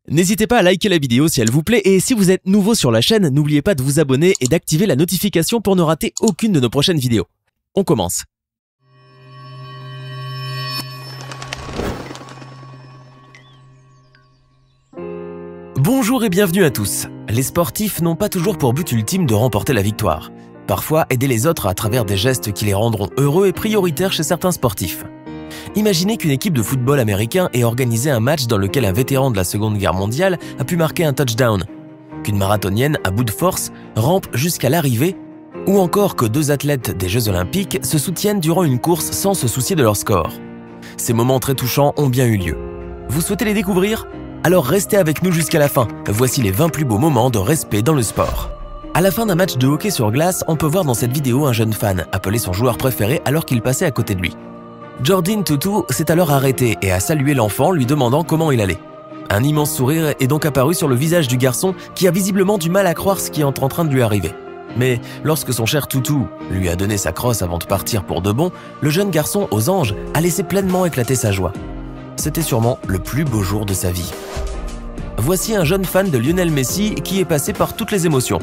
N'hésitez pas à liker la vidéo si elle vous plaît et si vous êtes nouveau sur la chaîne, n'oubliez pas de vous abonner et d'activer la notification pour ne rater aucune de nos prochaines vidéos. On commence. Bonjour et bienvenue à tous. Les sportifs n'ont pas toujours pour but ultime de remporter la victoire. Parfois, aider les autres à travers des gestes qui les rendront heureux est prioritaire chez certains sportifs. Imaginez qu'une équipe de football américain ait organisé un match dans lequel un vétéran de la Seconde Guerre mondiale a pu marquer un touchdown, qu'une marathonienne à bout de force rampe jusqu'à l'arrivée, ou encore que deux athlètes des Jeux Olympiques se soutiennent durant une course sans se soucier de leur score. Ces moments très touchants ont bien eu lieu. Vous souhaitez les découvrir ? Alors restez avec nous jusqu'à la fin. Voici les 20 plus beaux moments de respect dans le sport. À la fin d'un match de hockey sur glace, on peut voir dans cette vidéo un jeune fan appeler son joueur préféré alors qu'il passait à côté de lui. Jordin Tootoo s'est alors arrêté et a salué l'enfant, lui demandant comment il allait. Un immense sourire est donc apparu sur le visage du garçon qui a visiblement du mal à croire ce qui est en train de lui arriver. Mais lorsque son cher Tootoo lui a donné sa crosse avant de partir pour de bon, le jeune garçon aux anges a laissé pleinement éclater sa joie. C'était sûrement le plus beau jour de sa vie. Voici un jeune fan de Lionel Messi qui est passé par toutes les émotions.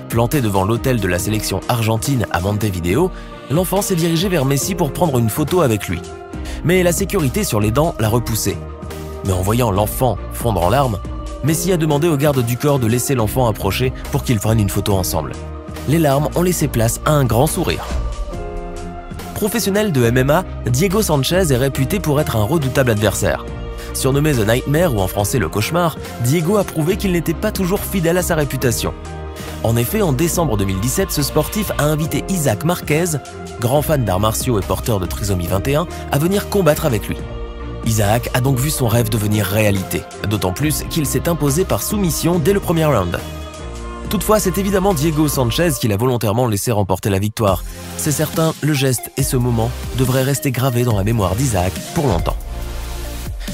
Planté devant l'hôtel de la sélection argentine à Montevideo, l'enfant s'est dirigé vers Messi pour prendre une photo avec lui. Mais la sécurité sur les dents l'a repoussé. Mais en voyant l'enfant fondre en larmes, Messi a demandé aux gardes du corps de laisser l'enfant approcher pour qu'ils prennent une photo ensemble. Les larmes ont laissé place à un grand sourire. Professionnel de MMA, Diego Sanchez est réputé pour être un redoutable adversaire. Surnommé The Nightmare ou en français le cauchemar, Diego a prouvé qu'il n'était pas toujours fidèle à sa réputation. En effet, en décembre 2017, ce sportif a invité Isaac Marquez, grand fan d'arts martiaux et porteur de trisomie 21, à venir combattre avec lui. Isaac a donc vu son rêve devenir réalité, d'autant plus qu'il s'est imposé par soumission dès le premier round. Toutefois, c'est évidemment Diego Sanchez qui l'a volontairement laissé remporter la victoire. C'est certain, le geste et ce moment devraient rester gravés dans la mémoire d'Isaac pour longtemps.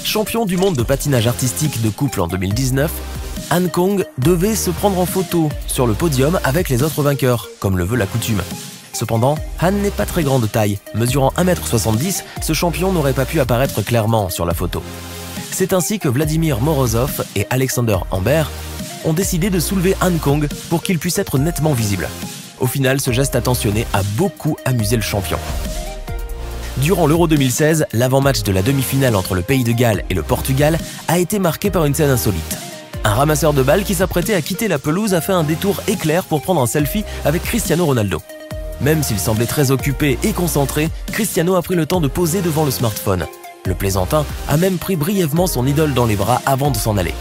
Champion du monde de patinage artistique de couple en 2019, Han Kong devait se prendre en photo sur le podium avec les autres vainqueurs, comme le veut la coutume. Cependant, Han n'est pas très grand de taille. Mesurant 1,70 m, ce champion n'aurait pas pu apparaître clairement sur la photo. C'est ainsi que Vladimir Morozov et Alexander Humbert ont décidé de soulever Han Kong pour qu'il puisse être nettement visible. Au final, ce geste attentionné a beaucoup amusé le champion. Durant l'Euro 2016, l'avant-match de la demi-finale entre le Pays de Galles et le Portugal a été marqué par une scène insolite. Un ramasseur de balles qui s'apprêtait à quitter la pelouse a fait un détour éclair pour prendre un selfie avec Cristiano Ronaldo. Même s'il semblait très occupé et concentré, Cristiano a pris le temps de poser devant le smartphone. Le plaisantin a même pris brièvement son idole dans les bras avant de s'en aller.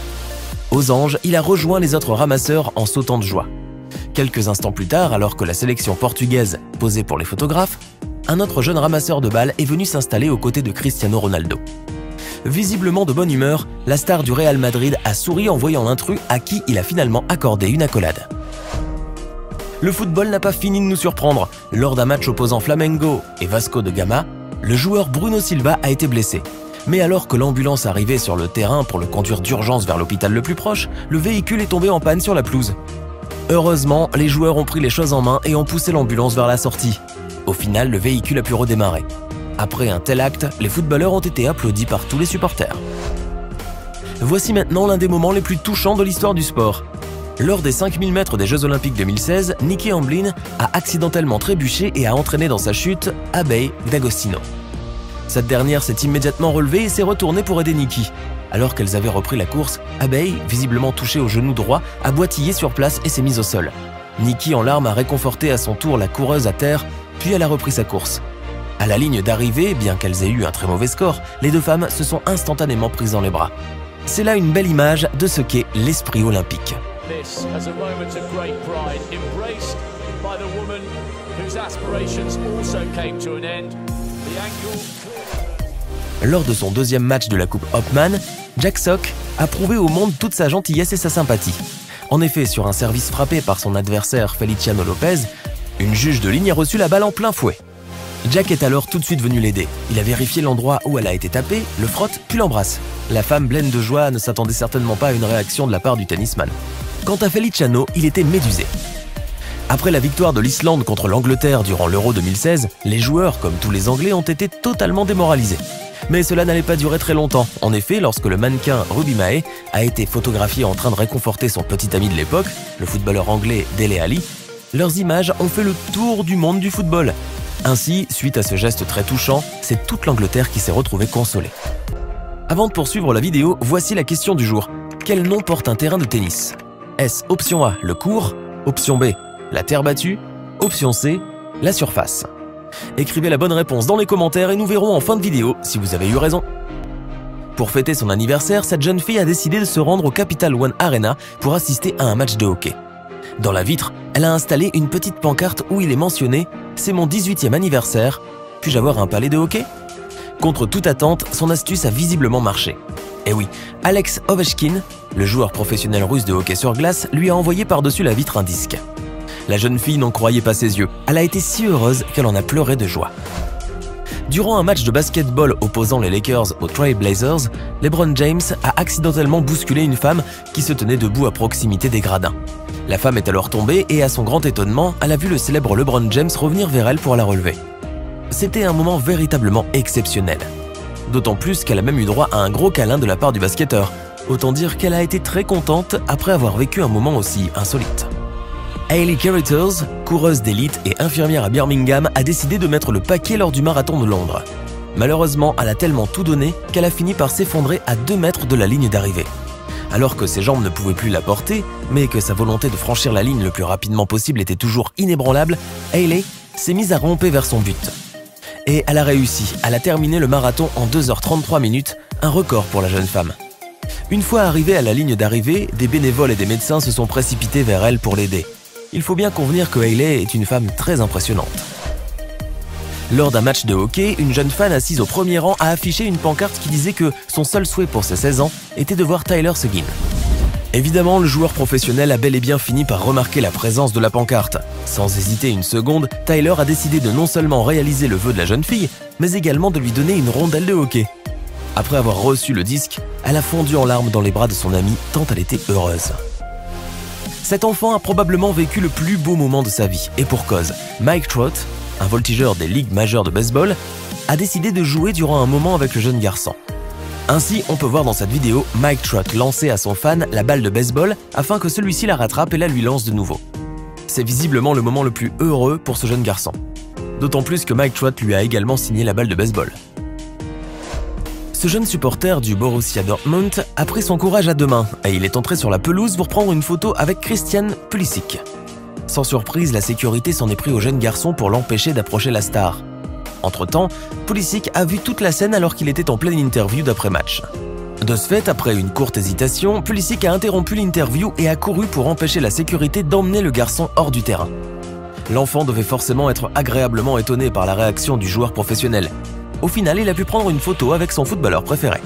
Aux anges, il a rejoint les autres ramasseurs en sautant de joie. Quelques instants plus tard, alors que la sélection portugaise posait pour les photographes, un autre jeune ramasseur de balles est venu s'installer aux côtés de Cristiano Ronaldo. Visiblement de bonne humeur, la star du Real Madrid a souri en voyant l'intrus à qui il a finalement accordé une accolade. Le football n'a pas fini de nous surprendre. Lors d'un match opposant Flamengo et Vasco de Gama, le joueur Bruno Silva a été blessé. Mais alors que l'ambulance arrivait sur le terrain pour le conduire d'urgence vers l'hôpital le plus proche, le véhicule est tombé en panne sur la pelouse. Heureusement, les joueurs ont pris les choses en main et ont poussé l'ambulance vers la sortie. Au final, le véhicule a pu redémarrer. Après un tel acte, les footballeurs ont été applaudis par tous les supporters. Voici maintenant l'un des moments les plus touchants de l'histoire du sport. Lors des 5000 mètres des Jeux Olympiques 2016, Nikki Hamblin a accidentellement trébuché et a entraîné dans sa chute Abbey D'Agostino. Cette dernière s'est immédiatement relevée et s'est retournée pour aider Nikki. Alors qu'elles avaient repris la course, Abbey, visiblement touchée au genou droit, a boitillé sur place et s'est mise au sol. Nikki, en larmes, a réconforté à son tour la coureuse à terre, puis elle a repris sa course. À la ligne d'arrivée, bien qu'elles aient eu un très mauvais score, les deux femmes se sont instantanément prises dans les bras. C'est là une belle image de ce qu'est l'esprit olympique. Lors de son deuxième match de la Coupe Hopman, Jack Sock a prouvé au monde toute sa gentillesse et sa sympathie. En effet, sur un service frappé par son adversaire Feliciano Lopez, une juge de ligne a reçu la balle en plein fouet. Jack est alors tout de suite venu l'aider. Il a vérifié l'endroit où elle a été tapée, le frotte, puis l'embrasse. La femme pleine de joie ne s'attendait certainement pas à une réaction de la part du tennisman. Quant à Feliciano, il était médusé. Après la victoire de l'Islande contre l'Angleterre durant l'Euro 2016, les joueurs, comme tous les Anglais, ont été totalement démoralisés. Mais cela n'allait pas durer très longtemps. En effet, lorsque le mannequin Ruby Mae a été photographié en train de réconforter son petit ami de l'époque, le footballeur anglais Dele Alli, leurs images ont fait le tour du monde du football. Ainsi, suite à ce geste très touchant, c'est toute l'Angleterre qui s'est retrouvée consolée. Avant de poursuivre la vidéo, voici la question du jour. Quel nom porte un terrain de tennis? Est-ce option A, le court? Option B, la terre battue? Option C, la surface? Écrivez la bonne réponse dans les commentaires et nous verrons en fin de vidéo si vous avez eu raison. Pour fêter son anniversaire, cette jeune fille a décidé de se rendre au Capital One Arena pour assister à un match de hockey. Dans la vitre, elle a installé une petite pancarte où il est mentionné « C'est mon 18e anniversaire, puis-je avoir un palais de hockey ?» Contre toute attente, son astuce a visiblement marché. Et oui, Alex Ovechkin, le joueur professionnel russe de hockey sur glace, lui a envoyé par-dessus la vitre un disque. La jeune fille n'en croyait pas ses yeux. Elle a été si heureuse qu'elle en a pleuré de joie. Durant un match de basketball opposant les Lakers aux Trail Blazers, LeBron James a accidentellement bousculé une femme qui se tenait debout à proximité des gradins. La femme est alors tombée et, à son grand étonnement, elle a vu le célèbre LeBron James revenir vers elle pour la relever. C'était un moment véritablement exceptionnel. D'autant plus qu'elle a même eu droit à un gros câlin de la part du basketteur. Autant dire qu'elle a été très contente après avoir vécu un moment aussi insolite. Hayley Carruthers, coureuse d'élite et infirmière à Birmingham, a décidé de mettre le paquet lors du marathon de Londres. Malheureusement, elle a tellement tout donné qu'elle a fini par s'effondrer à 2 mètres de la ligne d'arrivée. Alors que ses jambes ne pouvaient plus la porter, mais que sa volonté de franchir la ligne le plus rapidement possible était toujours inébranlable, Hayley s'est mise à ramper vers son but. Et elle a réussi, elle a terminé le marathon en 2h33 minutes, un record pour la jeune femme. Une fois arrivée à la ligne d'arrivée, des bénévoles et des médecins se sont précipités vers elle pour l'aider. Il faut bien convenir que Hayley est une femme très impressionnante. Lors d'un match de hockey, une jeune fan assise au premier rang a affiché une pancarte qui disait que son seul souhait pour ses 16 ans était de voir Tyler Seguin. Évidemment, le joueur professionnel a bel et bien fini par remarquer la présence de la pancarte. Sans hésiter une seconde, Tyler a décidé de non seulement réaliser le vœu de la jeune fille, mais également de lui donner une rondelle de hockey. Après avoir reçu le disque, elle a fondu en larmes dans les bras de son amie tant elle était heureuse. Cet enfant a probablement vécu le plus beau moment de sa vie, et pour cause. Mike Trout, un voltigeur des ligues majeures de baseball, a décidé de jouer durant un moment avec le jeune garçon. Ainsi, on peut voir dans cette vidéo Mike Trout lancer à son fan la balle de baseball afin que celui-ci la rattrape et la lui lance de nouveau. C'est visiblement le moment le plus heureux pour ce jeune garçon. D'autant plus que Mike Trout lui a également signé la balle de baseball. Ce jeune supporter du Borussia Dortmund a pris son courage à 2 mains et il est entré sur la pelouse pour prendre une photo avec Christian Pulisic. Sans surprise, la sécurité s'en est pris au jeune garçon pour l'empêcher d'approcher la star. Entre-temps, Pulisic a vu toute la scène alors qu'il était en pleine interview d'après-match. De ce fait, après une courte hésitation, Pulisic a interrompu l'interview et a couru pour empêcher la sécurité d'emmener le garçon hors du terrain. L'enfant devait forcément être agréablement étonné par la réaction du joueur professionnel. Au final, il a pu prendre une photo avec son footballeur préféré.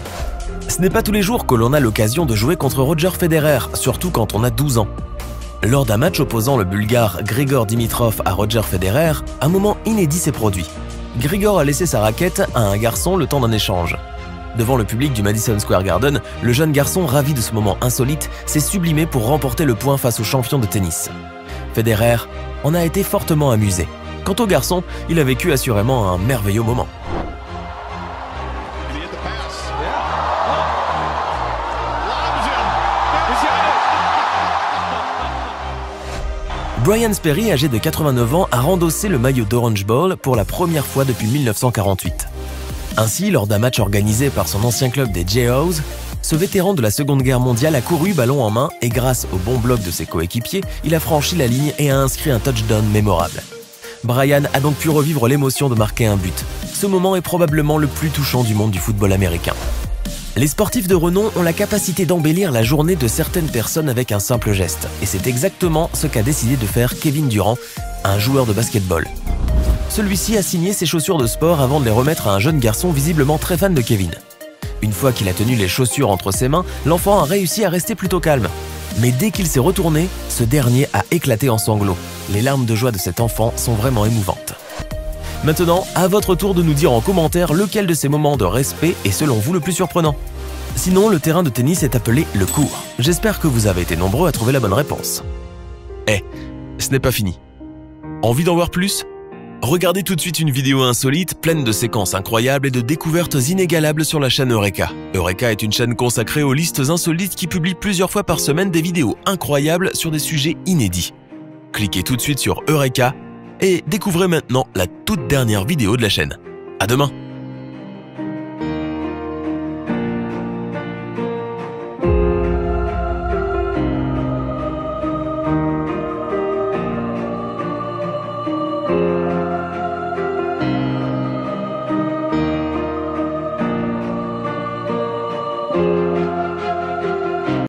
Ce n'est pas tous les jours que l'on a l'occasion de jouer contre Roger Federer, surtout quand on a 12 ans. Lors d'un match opposant le Bulgare Grigor Dimitrov à Roger Federer, un moment inédit s'est produit. Grigor a laissé sa raquette à un garçon le temps d'un échange. Devant le public du Madison Square Garden, le jeune garçon, ravi de ce moment insolite, s'est sublimé pour remporter le point face au champion de tennis. Federer en a été fortement amusé. Quant au garçon, il a vécu assurément un merveilleux moment. Brian Sperry, âgé de 89 ans, a rendossé le maillot d'Orange Bowl pour la première fois depuis 1948. Ainsi, lors d'un match organisé par son ancien club des Jayhawks, ce vétéran de la Seconde Guerre mondiale a couru ballon en main et grâce au bon bloc de ses coéquipiers, il a franchi la ligne et a inscrit un touchdown mémorable. Brian a donc pu revivre l'émotion de marquer un but. Ce moment est probablement le plus touchant du monde du football américain. Les sportifs de renom ont la capacité d'embellir la journée de certaines personnes avec un simple geste. Et c'est exactement ce qu'a décidé de faire Kevin Durant, un joueur de basketball. Celui-ci a signé ses chaussures de sport avant de les remettre à un jeune garçon visiblement très fan de Kevin. Une fois qu'il a tenu les chaussures entre ses mains, l'enfant a réussi à rester plutôt calme. Mais dès qu'il s'est retourné, ce dernier a éclaté en sanglots. Les larmes de joie de cet enfant sont vraiment émouvantes. Maintenant, à votre tour de nous dire en commentaire lequel de ces moments de respect est selon vous le plus surprenant. Sinon, le terrain de tennis est appelé le court. J'espère que vous avez été nombreux à trouver la bonne réponse. Ce n'est pas fini. Envie d'en voir plus? Regardez tout de suite une vidéo insolite, pleine de séquences incroyables et de découvertes inégalables sur la chaîne Eureka. Eureka est une chaîne consacrée aux listes insolites qui publie plusieurs fois par semaine des vidéos incroyables sur des sujets inédits. Cliquez tout de suite sur Eureka et découvrez maintenant la toute dernière vidéo de la chaîne. À demain!